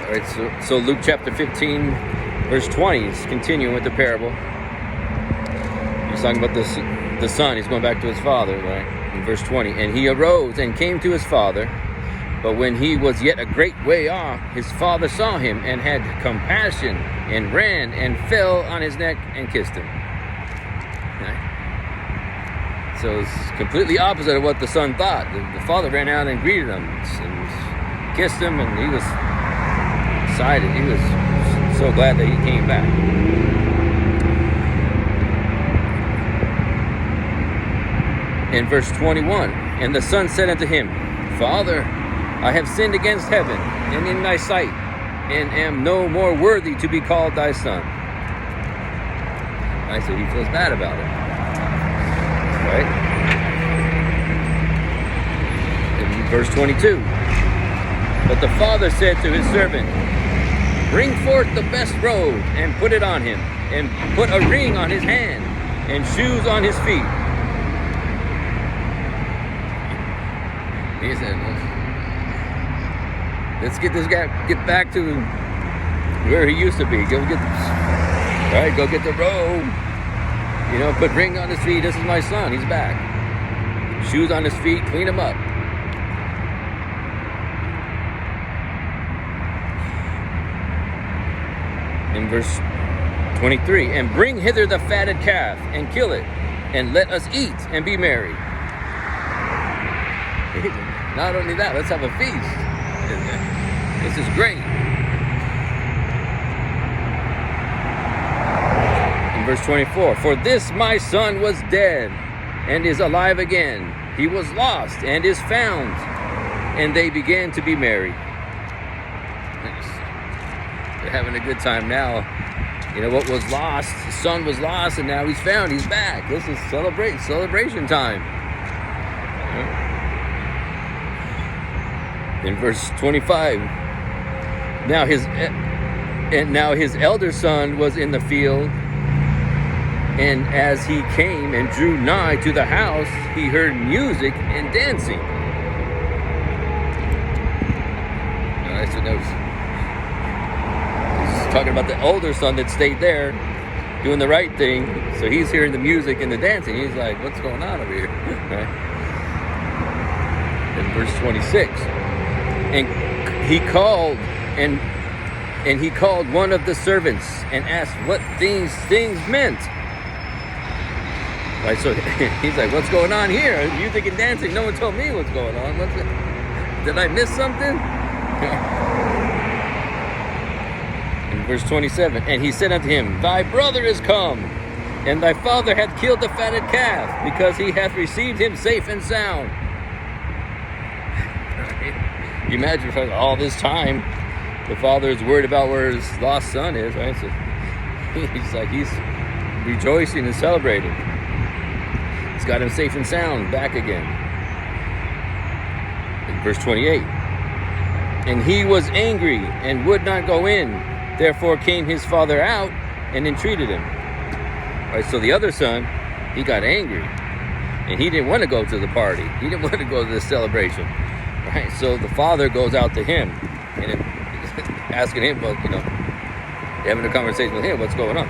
All right, so Luke chapter 15, verse 20 is continuing with the parable. He's talking about the son. He's going back to his father, right? In verse 20. And he arose and came to his father. But when he was yet a great way off, his father saw him and had compassion and ran and fell on his neck and kissed him. Right? So it's completely opposite of what the son thought. The father ran out and greeted him and kissed him, and he was excited. He was so glad that he came back. In verse 21, and the son said unto him, Father, I have sinned against heaven and in thy sight, and am no more worthy to be called thy son. Right, so he feels bad about it. Right? In verse 22, but the father said to his servant, Bring forth the best robe and put it on him, and put a ring on his hand and shoes on his feet. He said, let's get this guy, get back to where he used to be. Go get the robe. You know, put ring on his feet. This is my son. He's back. Shoes on his feet. Clean him up. In verse 23, and bring hither the fatted calf and kill it, and let us eat and be merry. Not only that, let's have a feast. This is great. In verse 24, for this my son was dead and is alive again. He was lost and is found. And they began to be merry. They're having a good time now. You know, what was lost, the son was lost, and now he's found. He's back. This is celebration time. In verse 25, now his elder son was in the field, and as he came and drew nigh to the house, he heard music and dancing. All right, so he's talking about the older son that stayed there, doing the right thing. So he's hearing the music and the dancing. He's like, "What's going on over here?" Right? In verse 26. And he called one of the servants and asked what things meant. Right, so he's like, "What's going on here? Music and dancing. No one told me what's going on. Did I miss something?" In verse 27, and he said unto him, Thy brother is come, and thy father hath killed the fatted calf, because he hath received him safe and sound. You imagine for all this time, the father is worried about where his lost son is, right? So he's rejoicing and celebrating. He's got him safe and sound back again. In verse 28, and he was angry and would not go in. Therefore came his father out and entreated him. All right, so the other son, he got angry, and he didn't want to go to the party. He didn't want to go to the celebration. Right, so the father goes out to him and asking him, having a conversation with him, what's going on?